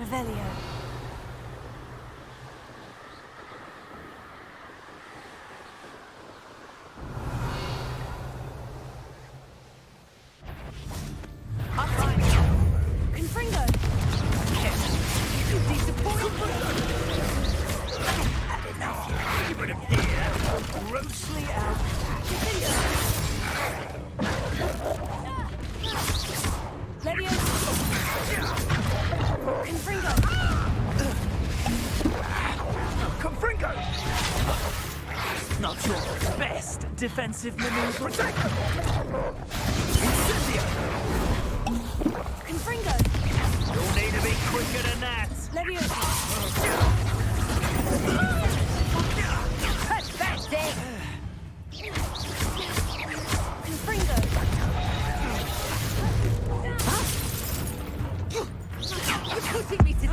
Revelio. Confringo. You disappointed. Keep it here. Grossly out. Leviosa. Confringo. Confringo! Not your best defensive maneuver. Protect! Incendio! Confringo. You'll need to be quicker than that. Leviosa. Pathetic! Confringo. You're putting me to...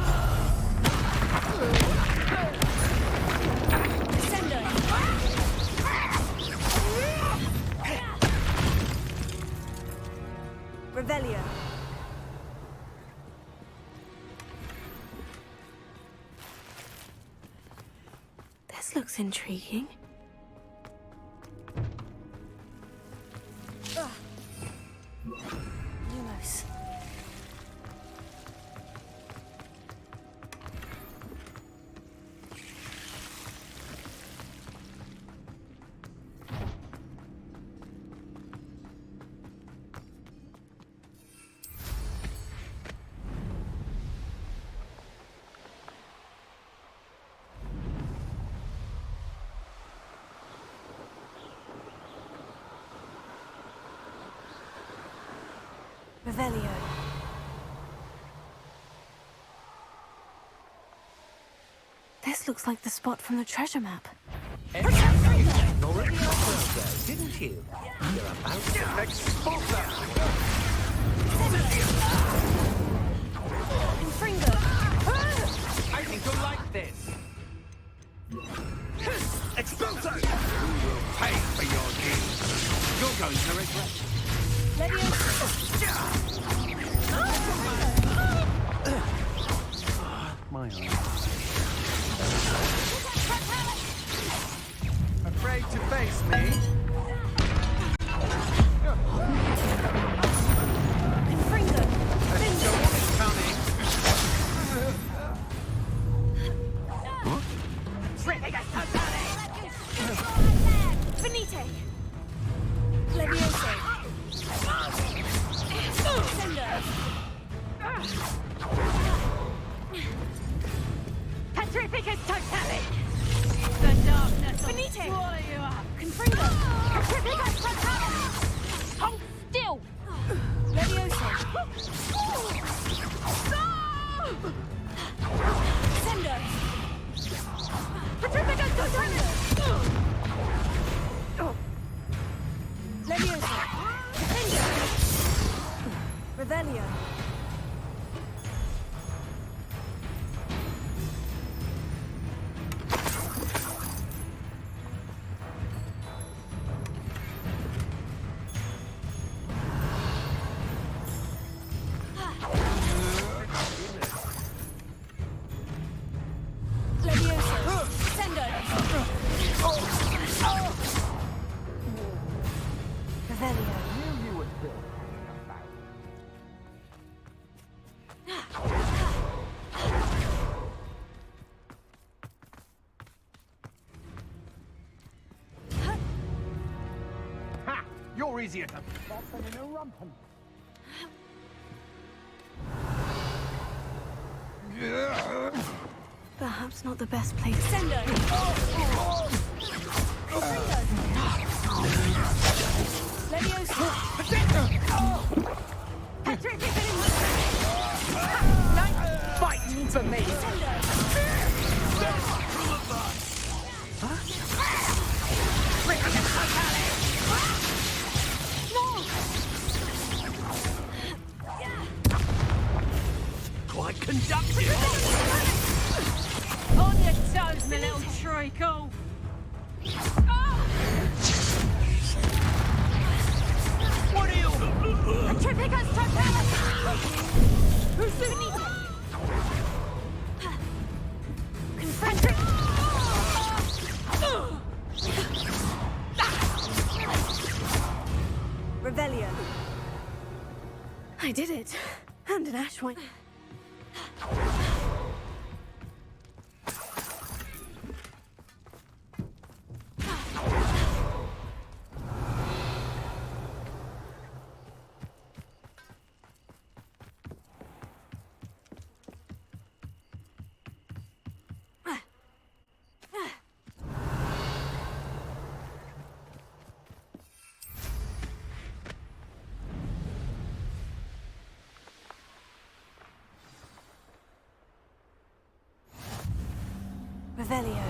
Descendo. Revelio. This looks intriguing. Lumos. Revelio. This looks like the spot from the treasure map. You came already off, didn't you? You're about to export that. Confringo. I think you'll like this. Expulso! You will pay for your deeds. You're going to regret. My eyes. Afraid to face me? Confringo. Let's show what's coming. Finite. Leviosa. Sendo. Petrificus totalis! The darkness will Finite. swallow you up! Confringo. Petrificus totalis! Hold still! Leviosa. Sendo. Petrificus totalis! Leviosa. Defendo. Revelio. Leviosa. Sendo. Revelio. Ha! You're easier to spot than in a rumpin. Perhaps not the best place. Sendo. Leviosa. Fight for me! Quite conductive! On your toes, my little treacle! What are you? Petrificus totalis! Finite. I did it. And an ash white. Revelio.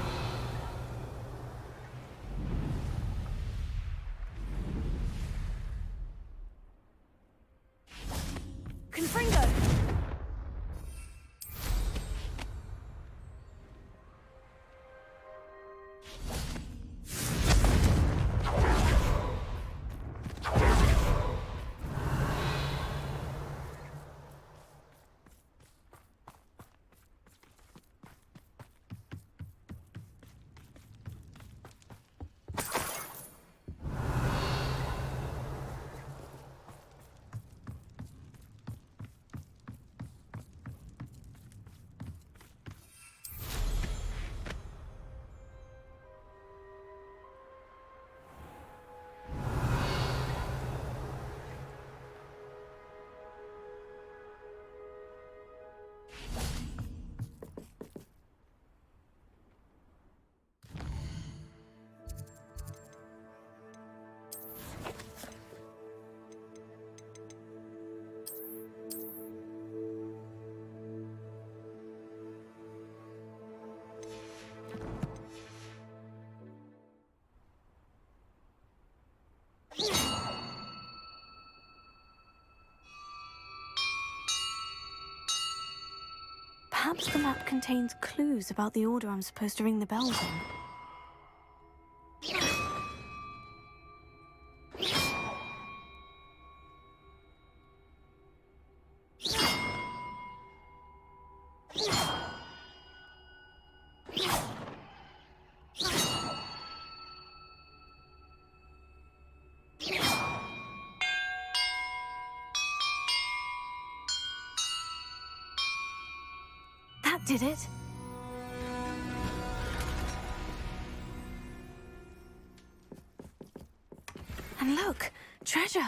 Confringo. Perhaps the map contains clues about the order I'm supposed to ring the bells in. That did it. And look, treasure.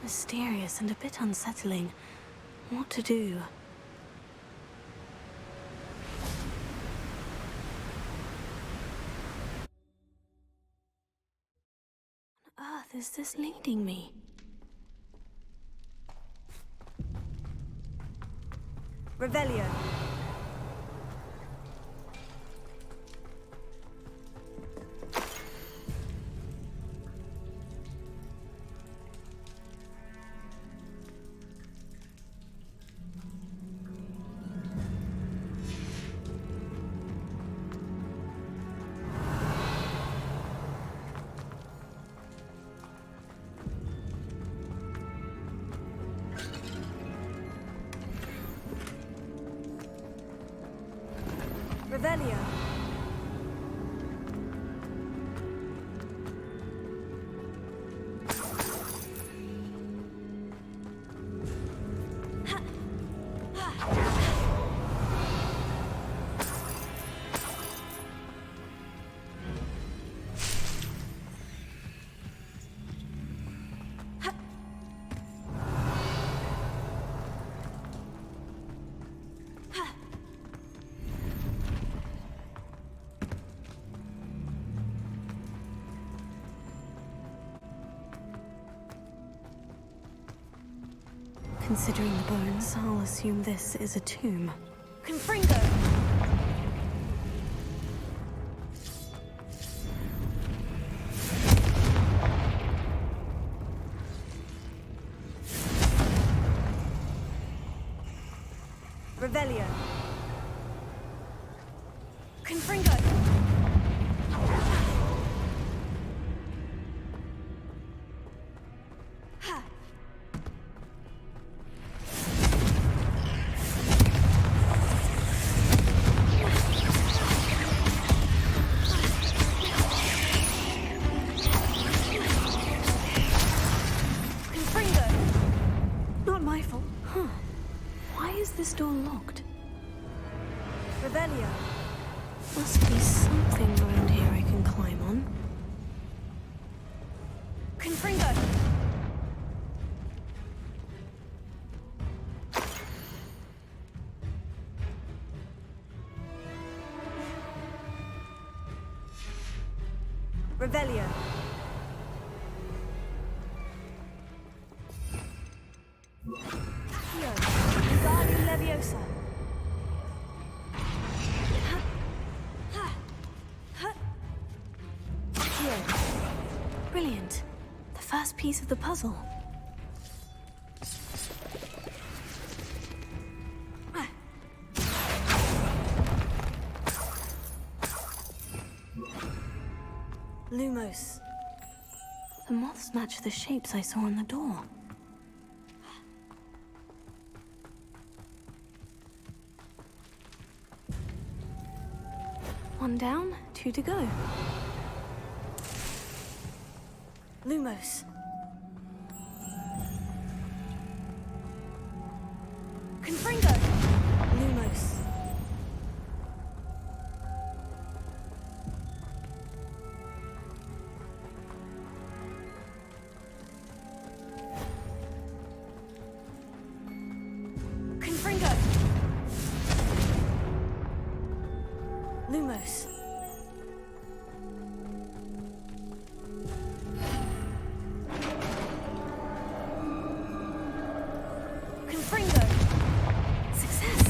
Mysterious and a bit unsettling. What to do? On earth is this leading me? Revelio. Considering the bones, I'll assume this is a tomb. Confringo! Revelio. Confringo. Ha. Confringo. Not my fault. Huh. Why is this door locked? Revelio. Must be something around here I can climb on. Confringo. Revelio. Accio. Wingardium Leviosa. Brilliant. The first piece of the puzzle. Lumos. The moths match the shapes I saw on the door. One down, 2 to go. Lumos. Confringo. Lumos. Confringo. Lumos. Confringo. Success!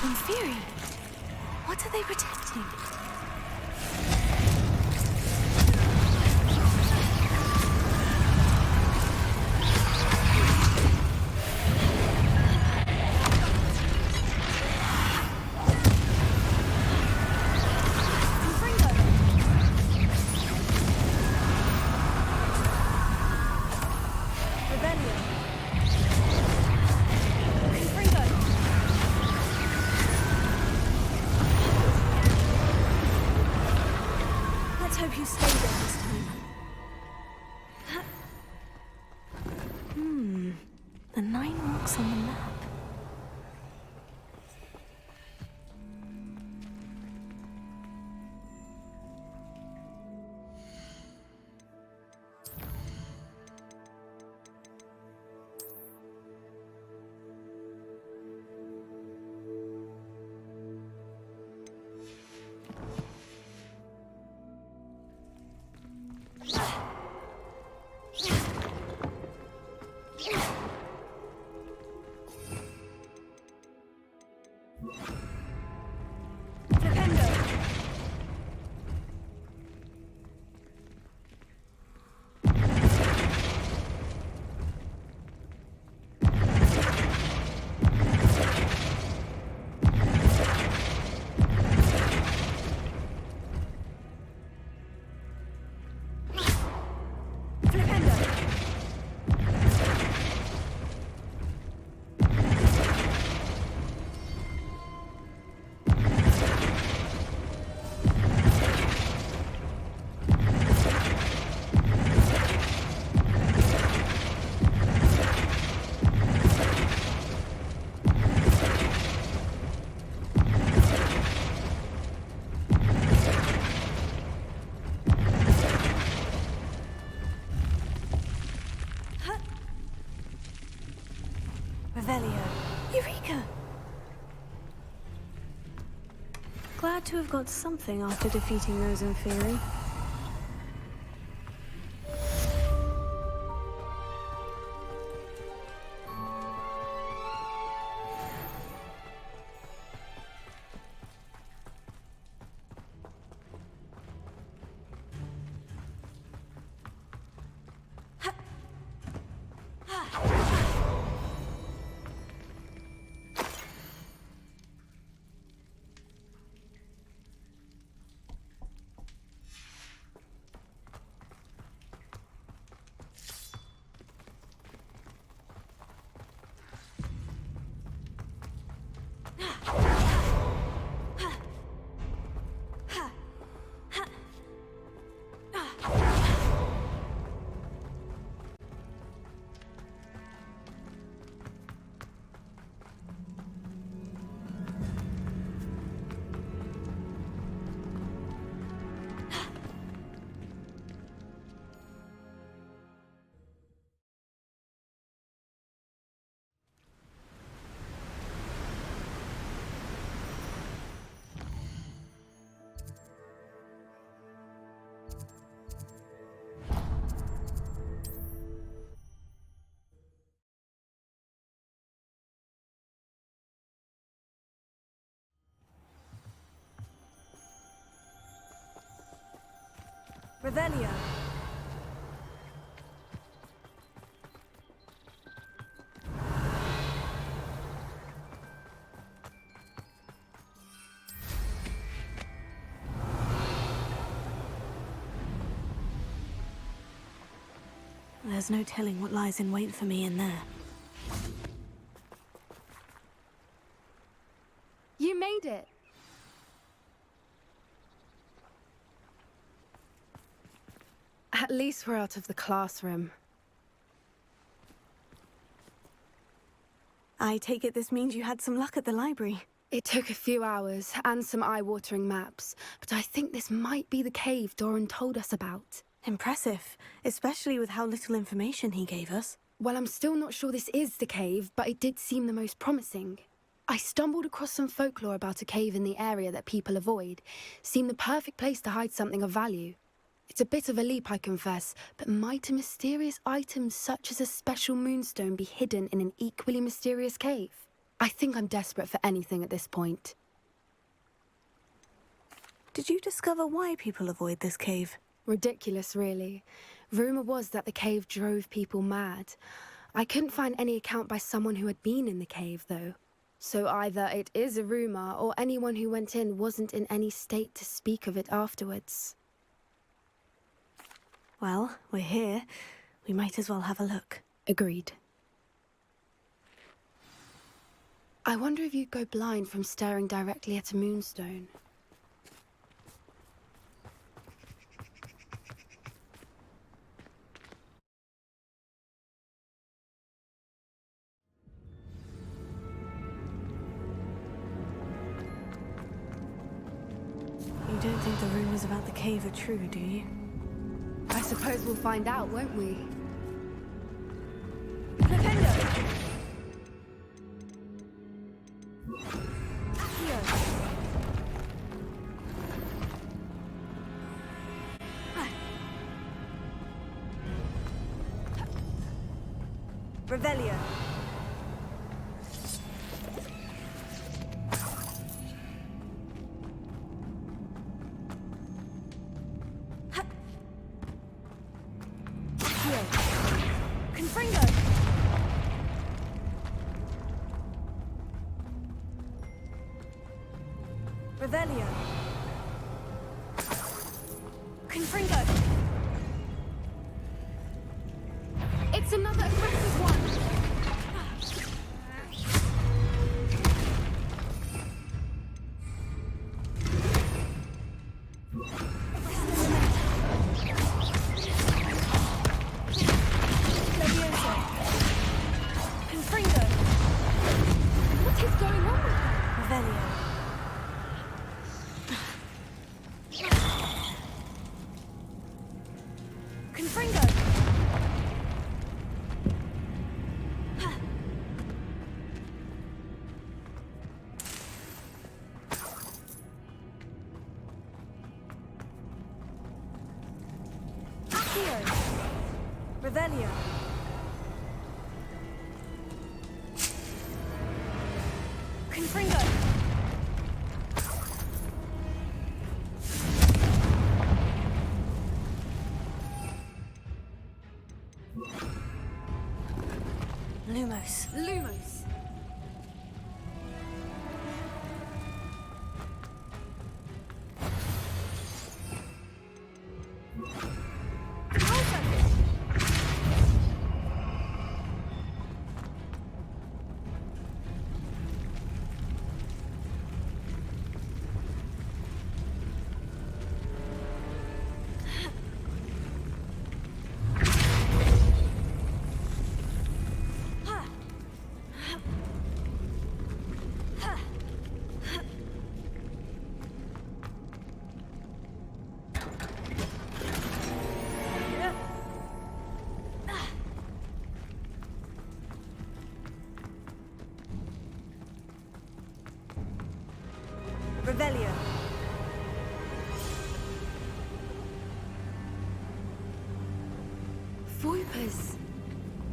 In theory, what are they protecting? Confringo. Revelio. Confringo. Let's hope you stay there this time. The 9 rocks on the map. Flipendo. Flipendo. Revelio. Eureka! Glad to have got something after defeating those in theory. Revelio. There's no telling what lies in wait for me in there. You made it. At least we're out of the classroom. I take it this means you had some luck at the library. It took a few hours and some eye-watering maps, but I think this might be the cave Doran told us about. Impressive, especially with how little information he gave us. Well, I'm still not sure this is the cave, but it did seem the most promising. I stumbled across some folklore about a cave in the area that people avoid. Seemed the perfect place to hide something of value. It's a bit of a leap, I confess, but might a mysterious item such as a special moonstone be hidden in an equally mysterious cave? I think I'm desperate for anything at this point. Did you discover why people avoid this cave? Ridiculous, really. Rumour was that the cave drove people mad. I couldn't find any account by someone who had been in the cave, though. So either it is a rumour, or anyone who went in wasn't in any state to speak of it afterwards. Well, we're here. We might as well have a look. Agreed. I wonder if you'd go blind from staring directly at a moonstone. You don't think the rumors about the cave are true, do you? I suppose we'll find out, won't we? Nintendo! Accio! Revelio. Revelio. Confringo. It's another aggressive one. Levioso. Confringo. What is going on with her? Revelio. Confringo! Accio! Revelio! Confringo! Lumos. Lumos! Revelio. Voipers.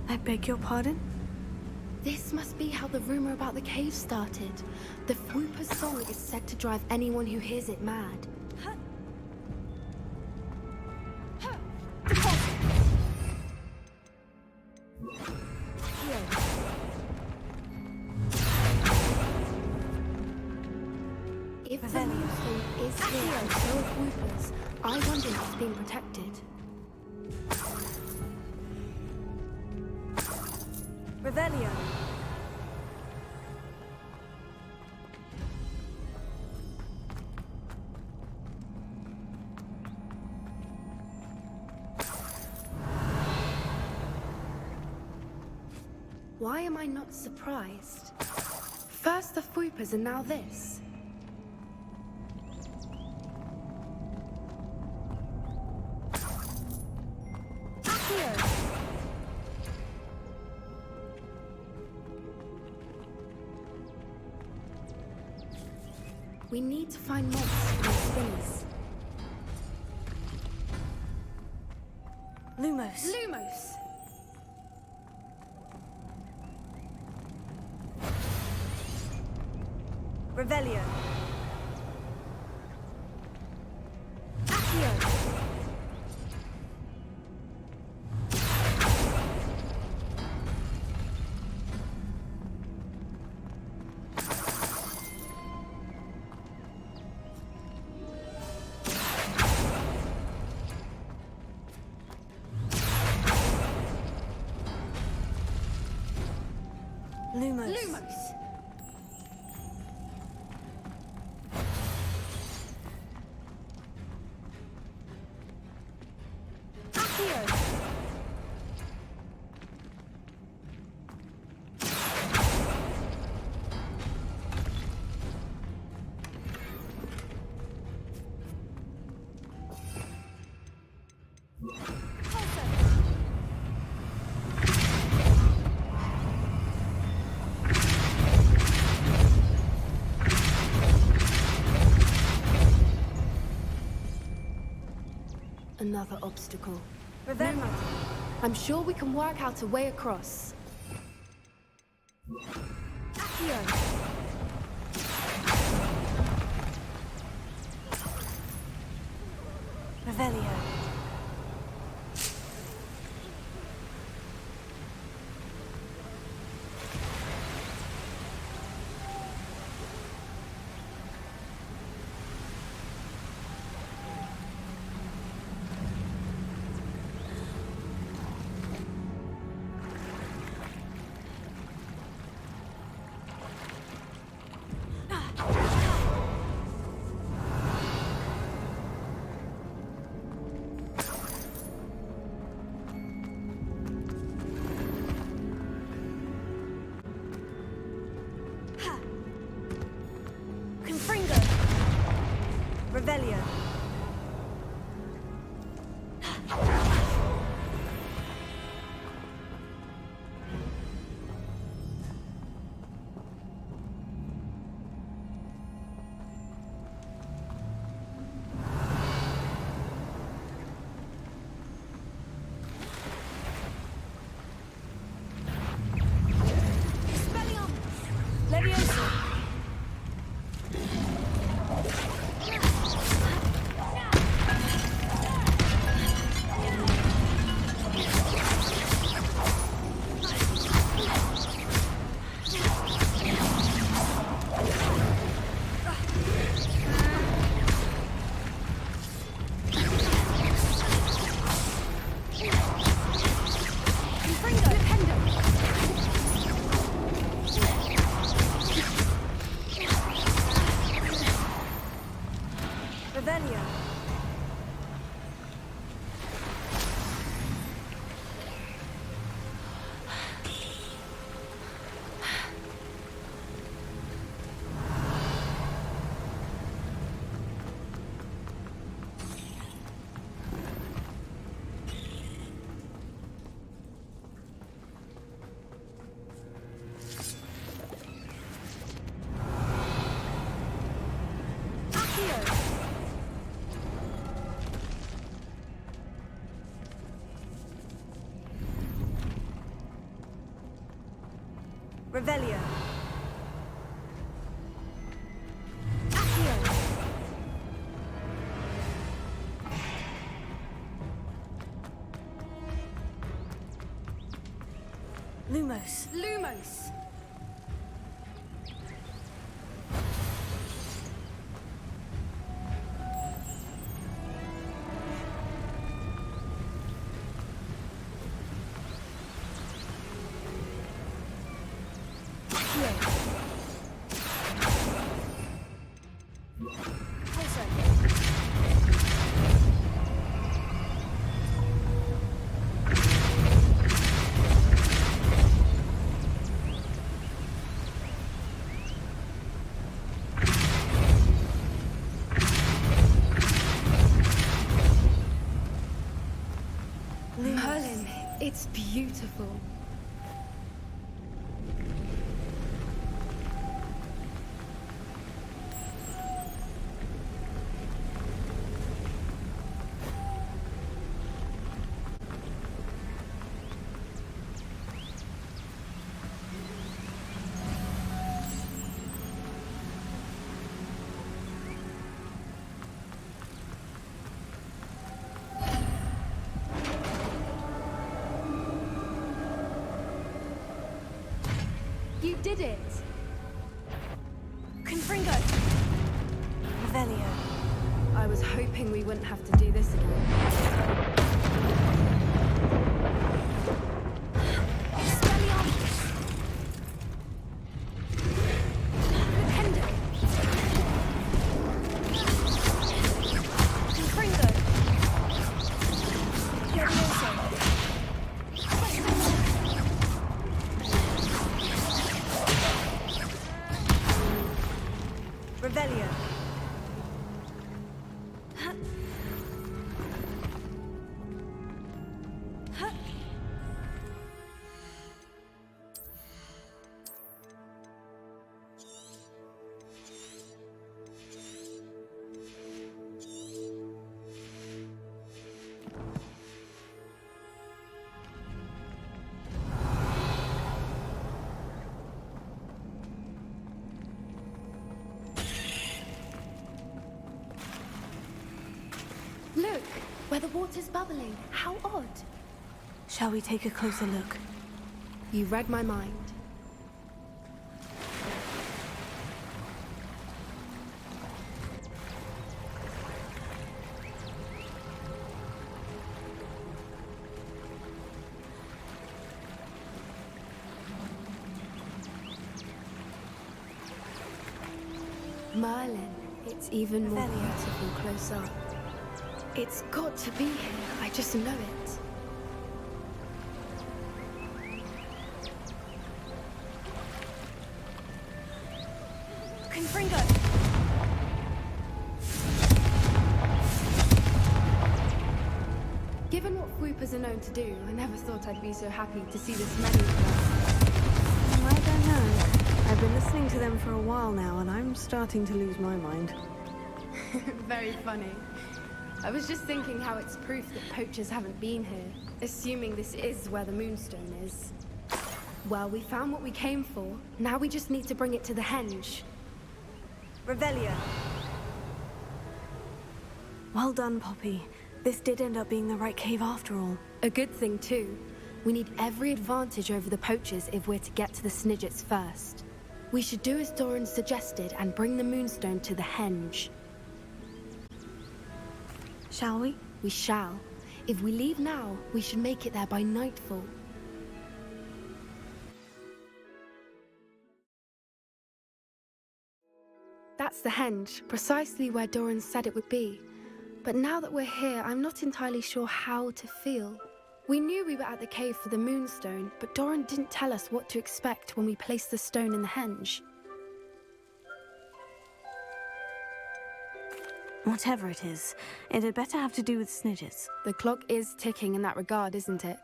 I beg your pardon? This must be how the rumor about the cave started. The Voiper's song is said to drive anyone who hears it mad. If the Revelio. Moonstone is here and so are Whoopers, I wonder if it's being protected. Revelio. Why am I not surprised? First the Whoopers and now this. We need to find moths for the spinners. Lumos. Lumos! Revelio. Accio. Lumos. Lumos! Accio. Another obstacle. No Revelio. matter. I'm sure we can work out a way across. Accio. Revelio. Confringo. Revelio. Expelliarmus. Leviosa. Revelio. Accio. Revelio. Accio. Lumos. Lumos! It's beautiful. You did it! Confringo! Revelio. I was hoping we wouldn't have to do this again. Expelliarmus! Lucendo! Confringo! Levioso! Revelio. Look, where the water's bubbling. How odd. Shall we take a closer look? You read my mind. Merlin, it's even more beautiful close up. It's got to be here, I just know it. Confringo! Given what Whoopers are known to do, I never thought I'd be so happy to see this many of them. I don't know. I've been listening to them for a while now, and I'm starting to lose my mind. Very funny. I was just thinking how it's proof that poachers haven't been here, assuming this is where the Moonstone is. Well, we found what we came for. Now we just need to bring it to the henge. Revelio. Well done, Poppy. This did end up being the right cave after all. A good thing, too. We need every advantage over the poachers if we're to get to the Snidgets first. We should do as Doran suggested and bring the Moonstone to the henge. Shall we? We shall. If we leave now, we should make it there by nightfall. That's the henge, precisely where Doran said it would be. But now that we're here, I'm not entirely sure how to feel. We knew we were at the cave for the Moonstone, but Doran didn't tell us what to expect when we placed the stone in the henge. Whatever it is, it had better have to do with Snidgets. The clock is ticking in that regard, isn't it?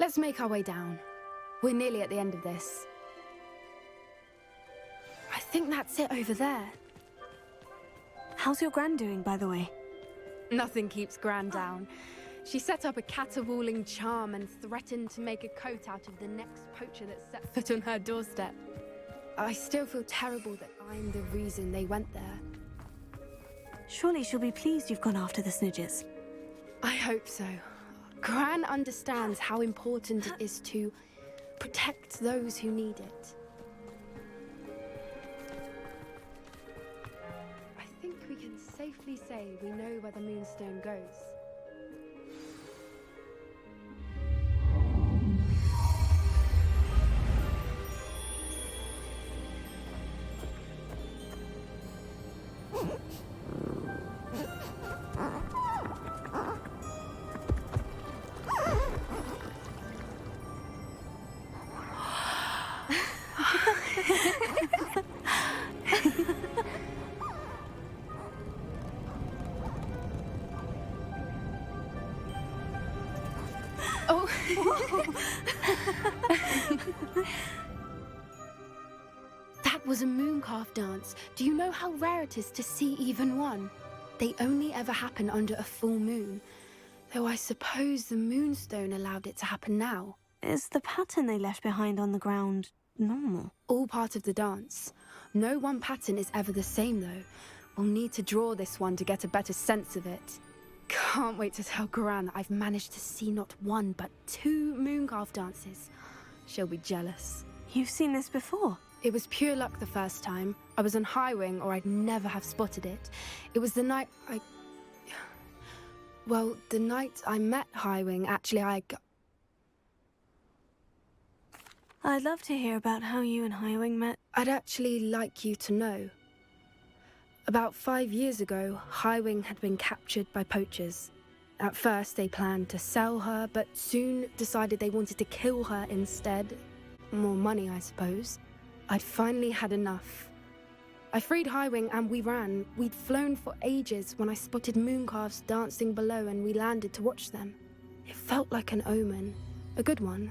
Let's make our way down. We're nearly at the end of this. I think that's it over there. How's your Gran doing, by the way? Nothing keeps Gran down. She set up a caterwauling charm and threatened to make a coat out of the next poacher that set foot on her doorstep. I still feel terrible that I'm the reason they went there. Surely she'll be pleased you've gone after the Snidgets. I hope so. Gran understands how important it is to protect those who need it. I think we can safely say we know where the Moonstone goes. Oh. That was a mooncalf dance. Do you know how rare it is to see even one? They only ever happen under a full moon. Though I suppose the moonstone allowed it to happen now. Is the pattern they left behind on the ground normal? All part of the dance. No one pattern is ever the same, though. We'll need to draw this one to get a better sense of it. Can't wait to tell Gran that I've managed to see not one, but 2 mooncalf dances. She'll be jealous. You've seen this before? It was pure luck the first time. I was on Highwing, or I'd never have spotted it. It was the night Well, the night I met Highwing, actually, I'd love to hear about how you and Highwing met. I'd actually like you to know. About 5 years ago, Highwing had been captured by poachers. At first, they planned to sell her, but soon decided they wanted to kill her instead. More money, I suppose. I'd finally had enough. I freed Highwing and we ran. We'd flown for ages when I spotted mooncalves dancing below and we landed to watch them. It felt like an omen. A good one.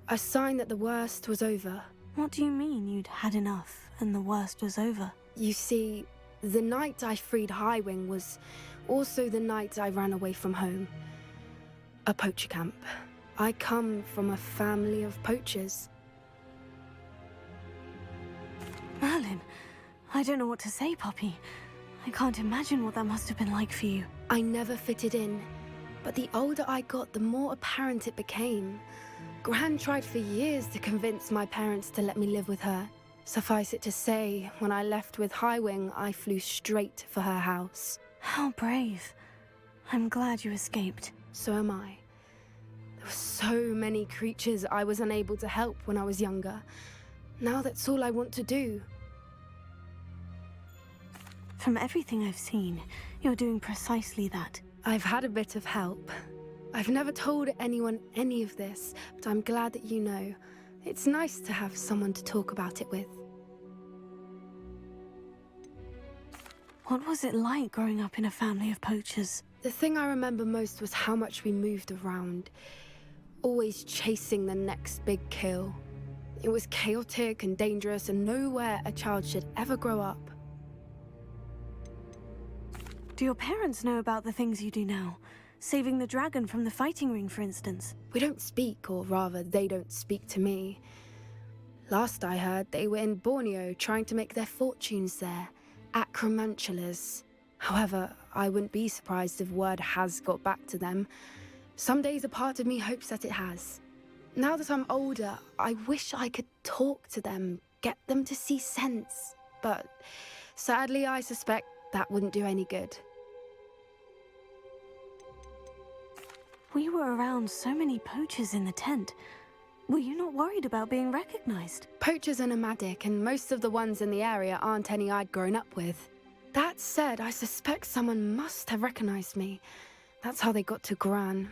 A sign that the worst was over. What do you mean you'd had enough and the worst was over? You see, the night I freed Highwing was also the night I ran away from home. A poacher camp. I come from a family of poachers. Merlin, I don't know what to say, Poppy. I can't imagine what that must have been like for you. I never fitted in, but the older I got, the more apparent it became. Gran tried for years to convince my parents to let me live with her. Suffice it to say, when I left with Highwing, I flew straight for her house. How brave. I'm glad you escaped. So am I. There were so many creatures I was unable to help when I was younger. Now that's all I want to do. From everything I've seen, you're doing precisely that. I've had a bit of help. I've never told anyone any of this, but I'm glad that you know. It's nice to have someone to talk about it with. What was it like growing up in a family of poachers? The thing I remember most was how much we moved around, always chasing the next big kill. It was chaotic and dangerous and nowhere a child should ever grow up. Do your parents know about the things you do now? Saving the dragon from the fighting ring, for instance? We don't speak, or rather, they don't speak to me. Last I heard, they were in Borneo trying to make their fortunes there. Acromantulas. However, I wouldn't be surprised if word has got back to them. Some days a part of me hopes that it has. Now that I'm older, I wish I could talk to them, get them to see sense. But sadly, I suspect that wouldn't do any good. We were around so many poachers in the tent. Were you not worried about being recognized? Poachers are nomadic, and most of the ones in the area aren't any I'd grown up with. That said, I suspect someone must have recognized me. That's how they got to Gran.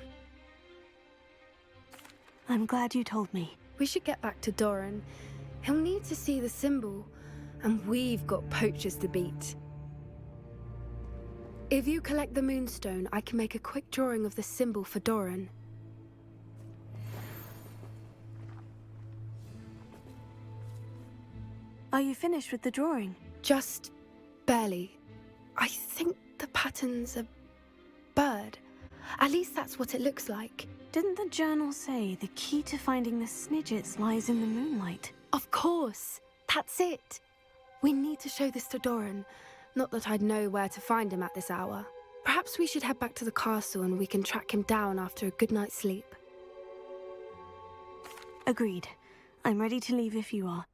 I'm glad you told me. We should get back to Doran. He'll need to see the symbol, and we've got poachers to beat. If you collect the moonstone, I can make a quick drawing of the symbol for Doran. Are you finished with the drawing? Just barely. I think the pattern's a bird. At least that's what it looks like. Didn't the journal say the key to finding the Snidgets lies in the moonlight? Of course. That's it. We need to show this to Doran. Not that I'd know where to find him at this hour. Perhaps we should head back to the castle and we can track him down after a good night's sleep. Agreed. I'm ready to leave if you are.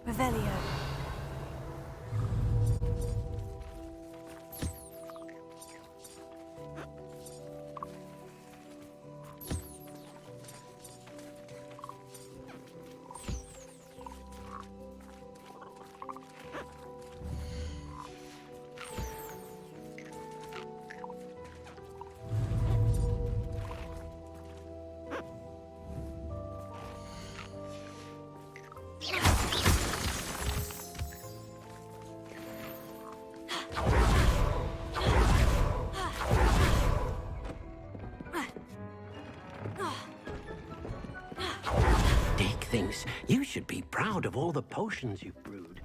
Revelio. Dick thinks you should be proud of all the potions you've brewed.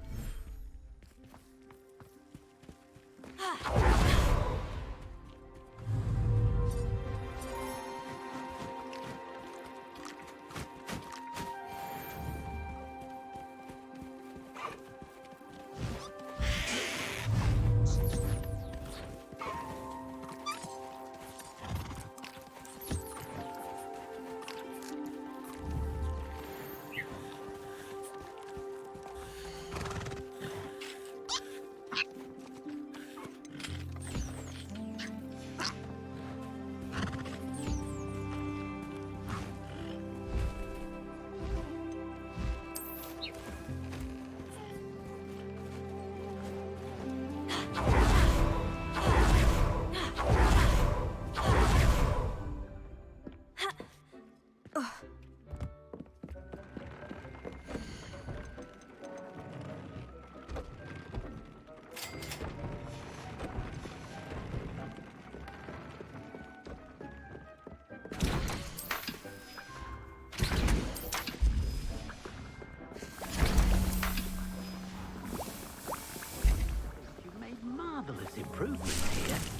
You've made marvelous improvements here.